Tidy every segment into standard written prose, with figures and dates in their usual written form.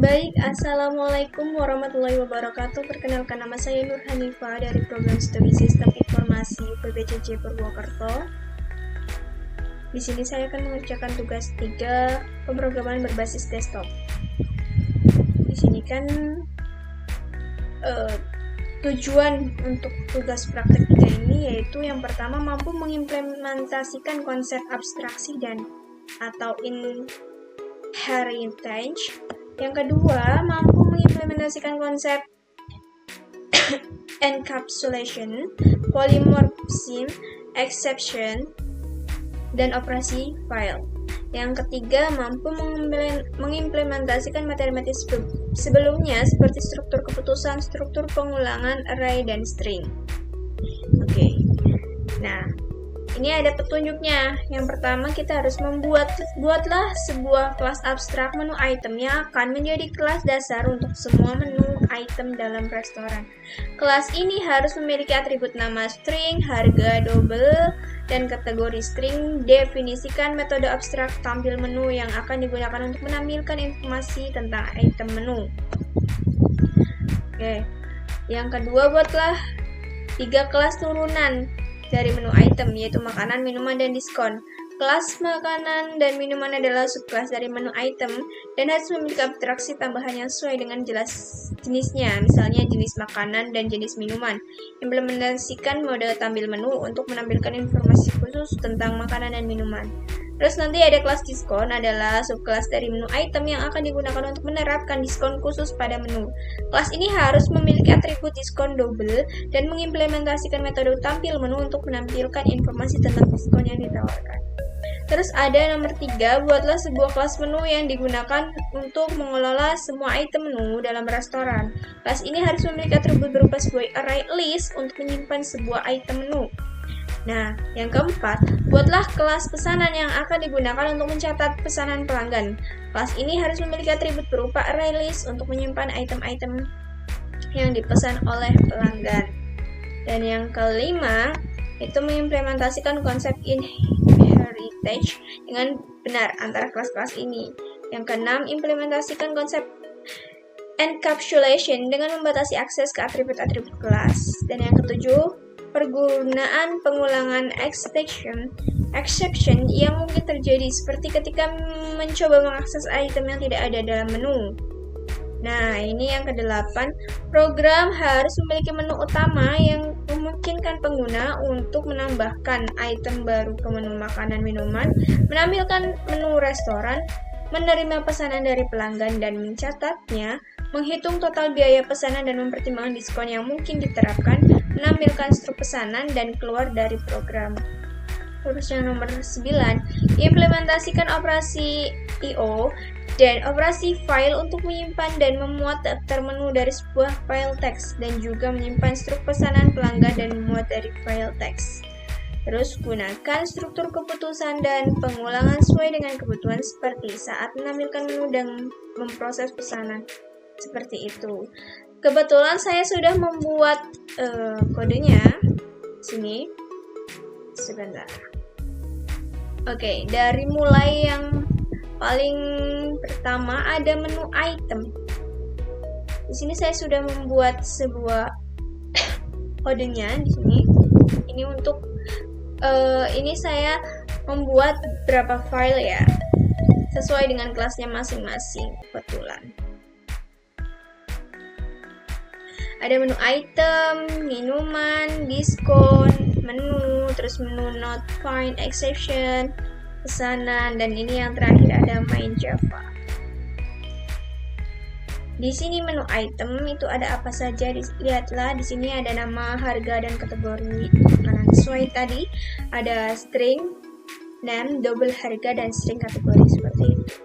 Baik, Assalamualaikum warahmatullahi wabarakatuh. Perkenalkan, nama saya Nur Hanifah dari Program Studi Sistem Informasi PBCJ Purwokerto. Di sini saya akan mengerjakan tugas 3 pemrograman berbasis desktop. Di sini kan tujuan untuk tugas praktek 3 ini yaitu yang pertama mampu mengimplementasikan konsep abstraksi dan atau inheritance. Yang kedua, mampu mengimplementasikan konsep encapsulation, polymorphism, exception, dan operasi file. Yang ketiga, mampu mengimplementasikan materi-materi sebelumnya seperti struktur keputusan, struktur pengulangan, array, dan string. Oke. Nah, ini ada petunjuknya. Yang pertama, kita harus buatlah sebuah kelas abstrak menu item yang akan menjadi kelas dasar untuk semua menu item dalam restoran. Kelas ini harus memiliki atribut nama string, harga, double, dan kategori string. Definisikan metode abstrak tampil menu yang akan digunakan untuk menampilkan informasi tentang item menu. Oke. Yang kedua, buatlah 3 kelas turunan dari menu item, yaitu makanan, minuman, dan diskon. Kelas makanan dan minuman adalah subkelas dari menu item dan harus memiliki abstraksi tambahan yang sesuai dengan jenisnya, misalnya jenis makanan dan jenis minuman. Implementasikan mode tampil menu untuk menampilkan informasi khusus tentang makanan dan minuman. Terus nanti ada kelas diskon, adalah subkelas dari menu item yang akan digunakan untuk menerapkan diskon khusus pada menu. Kelas ini harus memiliki atribut diskon double dan mengimplementasikan metode tampil menu untuk menampilkan informasi tentang diskon yang ditawarkan. Terus ada nomor 3, buatlah sebuah kelas menu yang digunakan untuk mengelola semua item menu dalam restoran. Kelas ini harus memiliki atribut berupa sebuah array list untuk menyimpan sebuah item menu. Nah, yang keempat, buatlah kelas pesanan yang akan digunakan untuk mencatat pesanan pelanggan. Kelas ini harus memiliki atribut berupa array list untuk menyimpan item-item yang dipesan oleh pelanggan. Dan yang kelima, itu mengimplementasikan konsep inheritance dengan benar antara kelas-kelas ini. Yang keenam, implementasikan konsep encapsulation dengan membatasi akses ke atribut-atribut kelas. Dan yang ketujuh, pergunaan pengulangan exception yang mungkin terjadi seperti ketika mencoba mengakses item yang tidak ada dalam menu. Nah, ini yang kedelapan, program harus memiliki menu utama yang memungkinkan pengguna untuk menambahkan item baru ke menu makanan minuman, menampilkan menu restoran, menerima pesanan dari pelanggan dan mencatatnya, menghitung total biaya pesanan dan mempertimbangkan diskon yang mungkin diterapkan, menampilkan struk pesanan, dan keluar dari program. Terus yang nomor 9, implementasikan operasi I/O dan operasi file untuk menyimpan dan memuat daftar menu dari sebuah file teks dan juga menyimpan struk pesanan pelanggan dan memuat dari file teks. Terus gunakan struktur keputusan dan pengulangan sesuai dengan kebutuhan seperti saat menampilkan menu dan memproses pesanan. Seperti itu. Kebetulan saya sudah membuat kodenya. Sini. Sebentar. Oke, dari mulai yang paling pertama ada menu item. Di sini saya sudah membuat sebuah kodenya di sini. Ini untuk ini saya membuat beberapa file ya, sesuai dengan kelasnya masing-masing kebetulan. Ada menu item, minuman, diskon, menu, terus menu not find, exception, pesanan, dan ini yang terakhir ada main Java. Di sini menu item itu ada apa saja? Lihatlah di sini ada nama, harga, dan kategori makanan. Sesuai tadi ada string, name, double harga, dan string kategori seperti itu.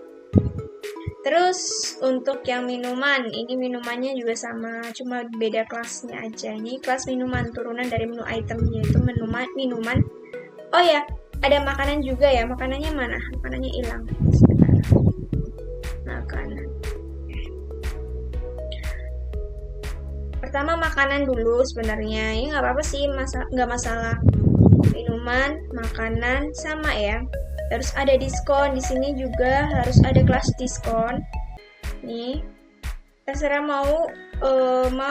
Terus untuk yang minuman, ini minumannya juga sama, cuma beda kelasnya aja. Ini kelas minuman turunan dari menu item, yaitu minuman. Oh ya, ada makanan juga ya. Makanannya mana? Makanannya hilang. Sebentar. Makanan. Pertama makanan dulu sebenarnya. Ini nggak apa-apa sih, nggak masalah. Minuman, makanan sama ya. Terus ada diskon, di sini juga harus ada kelas diskon. Nih, terserah mau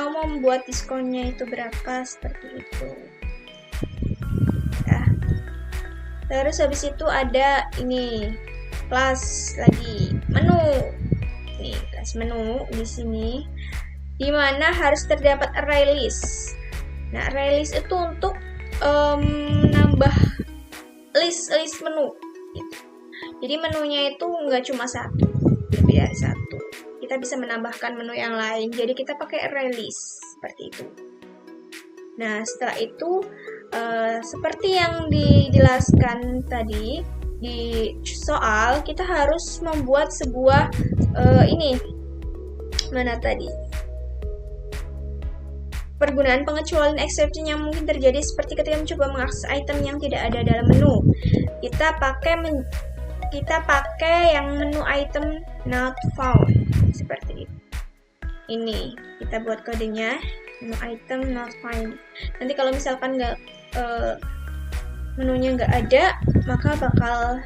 membuat diskonnya itu berapa, seperti itu. Nah, terus habis itu ada ini kelas lagi menu. Nih, kelas menu di sini dimana harus terdapat array list. Nah, array list itu untuk menambah list menu gitu. Jadi menunya itu nggak cuma satu, lebih dari satu. Kita bisa menambahkan menu yang lain, jadi kita pakai array list seperti itu. Nah, setelah itu seperti yang dijelaskan tadi di soal, kita harus membuat sebuah pergunaan pengecualian exception yang mungkin terjadi seperti ketika mencoba mengakses item yang tidak ada dalam menu. Kita pakai yang menu item not found seperti itu. Ini kita buat kodenya menu item not found. Nanti kalau misalkan menunya nggak ada, maka bakal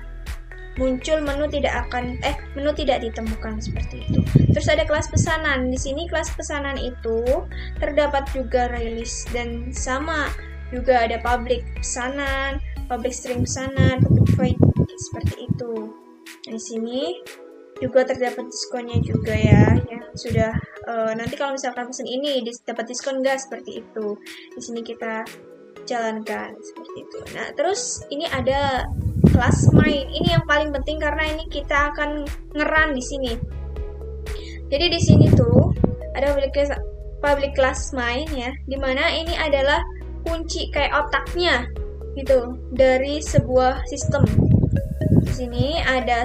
muncul menu tidak ditemukan seperti itu. Terus ada kelas pesanan. Di sini kelas pesanan itu terdapat juga array list dan sama juga ada public pesanan, public string pesanan, public void seperti itu. Nah, di sini juga terdapat diskonnya juga ya, yang sudah nanti kalau misalkan pesan ini dapat diskon nggak, seperti itu. Di sini kita jalankan seperti itu. Nah, terus ini ada kelas main. Ini yang paling penting karena ini kita akan ngeran di sini. Jadi di sini tuh ada public class main ya, dimana ini adalah kunci kayak otaknya gitu dari sebuah sistem. Di sini ada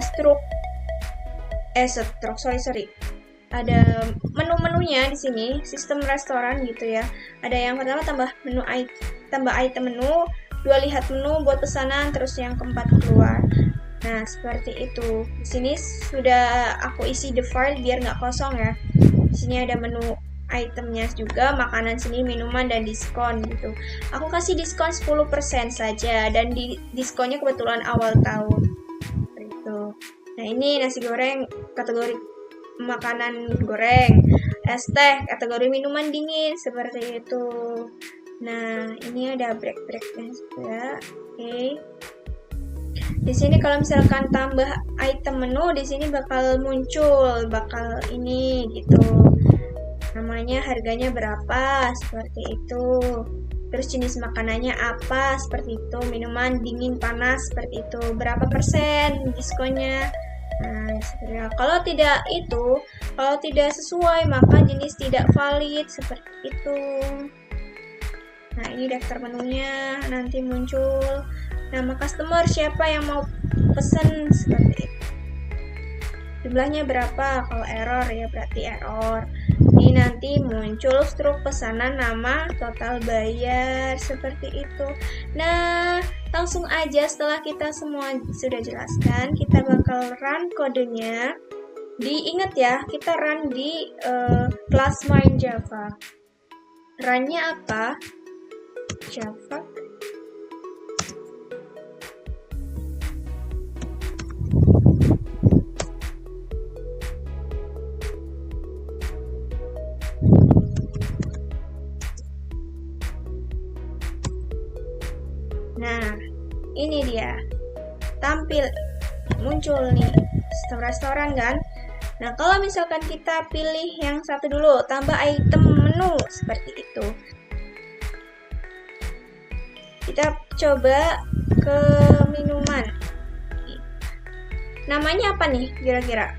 ada menu-menunya di sini, sistem restoran gitu ya. Ada yang pertama tambah item menu, 2 lihat menu buat pesanan, terus yang keempat keluar. Nah, seperti itu. Di sini sudah aku isi the file biar nggak kosong ya. Di sini ada menu itemnya juga, makanan sini, minuman, dan diskon gitu. Aku kasih diskon 10% saja, dan diskonnya kebetulan awal tahun. Gitu. Nah, ini nasi goreng kategori makanan goreng, es teh kategori minuman dingin, seperti itu. Nah, ini ada break-breaknya juga. Oke. Di sini kalau misalkan tambah item menu, di sini bakal muncul, ini gitu. Namanya, harganya berapa, seperti itu. Terus jenis makanannya apa, seperti itu. Minuman dingin, panas, seperti itu. Berapa persen diskonnya. Nah, kalau tidak sesuai, maka jenis tidak valid, seperti itu. Nah, ini daftar menunya, nanti muncul nama customer, siapa yang mau pesen, seperti itu. Jumlahnya berapa, kalau error ya berarti error. Ini nanti muncul struk pesanan, nama, total bayar, seperti itu. Nah, langsung aja setelah kita semua sudah jelaskan, kita bakal run kodenya. Diingat ya, kita run di kelas main Java. Runnya apa? Java. Nah, ini dia. Muncul nih sistem restoran kan. Nah, kalau misalkan kita pilih yang satu dulu, tambah item menu, seperti itu. Kita coba ke minuman. Namanya apa nih kira-kira?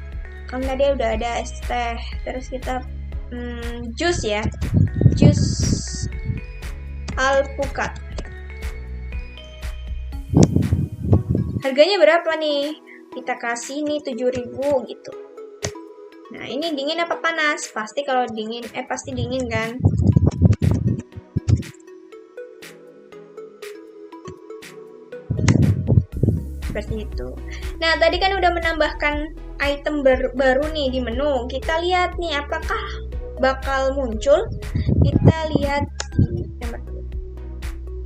Kan tadi udah ada es teh, terus kita jus ya. Jus alpukat. Harganya berapa nih? Kita kasih nih 7.000 gitu. Nah, ini dingin apa panas? Pasti dingin kan? Seperti itu. Nah, tadi kan udah menambahkan item baru nih di menu. Kita lihat nih apakah bakal muncul. Kita lihat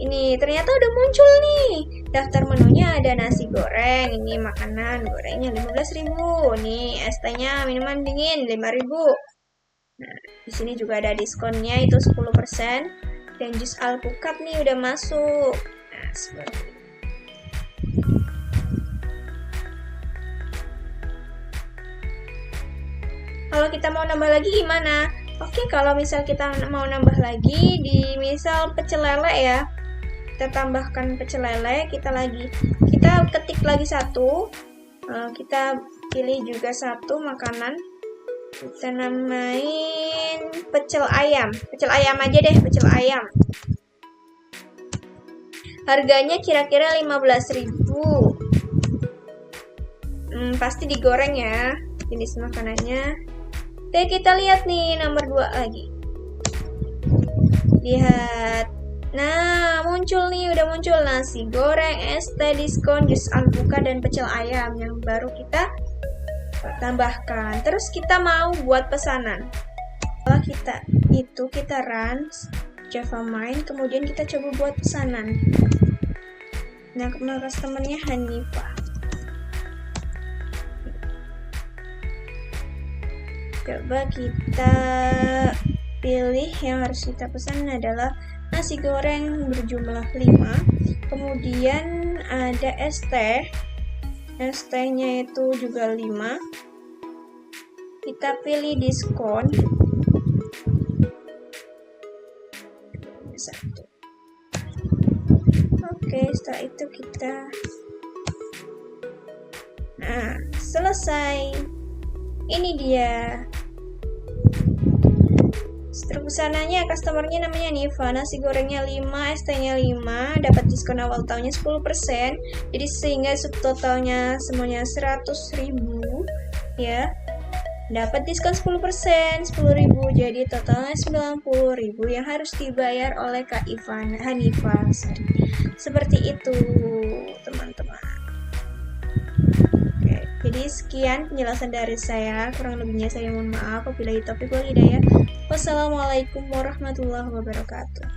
ini ternyata udah muncul nih. Daftar menunya ada nasi goreng, ini makanan gorengnya 15.000. Nih, es tehnya minuman dingin 5.000. Nah, di sini juga ada diskonnya itu 10%, dan jus alpukat nih udah masuk. Nah, seperti ini. Kalau kita mau nambah lagi gimana? Oke, kalau misal kita mau nambah lagi di misal pecel lele ya, kita tambahkan pecel lele, kita ketik lagi satu, kita pilih juga satu makanan, kita namain pecel ayam aja deh, pecel ayam. Harganya kira-kira 15.000. Pasti digoreng ya jenis makanannya. Oke, kita lihat nih nomor 2 lagi. Lihat. Nah, udah muncul nasi goreng, ST diskon, jus alpukat, dan pecel ayam yang baru kita tambahkan. Terus kita mau buat pesanan. Setelah kita run Java Main, kemudian kita coba buat pesanan. Nah, customernya Hanifah. Coba kita pilih yang harus kita pesan adalah nasi goreng berjumlah 5, kemudian ada ST-nya itu juga 5, kita pilih diskon 1. Oke, setelah itu selesai. Ini dia pesanannya, customernya namanya Niva, nasi gorengnya 5, ST-nya 5, dapat diskon awal tahunnya 10%, jadi sehingga subtotalnya semuanya 100.000 ya, dapat diskon 10%, 10.000, jadi totalnya 90.000 yang harus dibayar oleh Kak Hanifah. Seperti itu teman-teman. Jadi sekian penjelasan dari saya, kurang lebihnya saya mohon maaf. Wabillahi taufiq wal hidayah. Wassalamualaikum warahmatullahi wabarakatuh.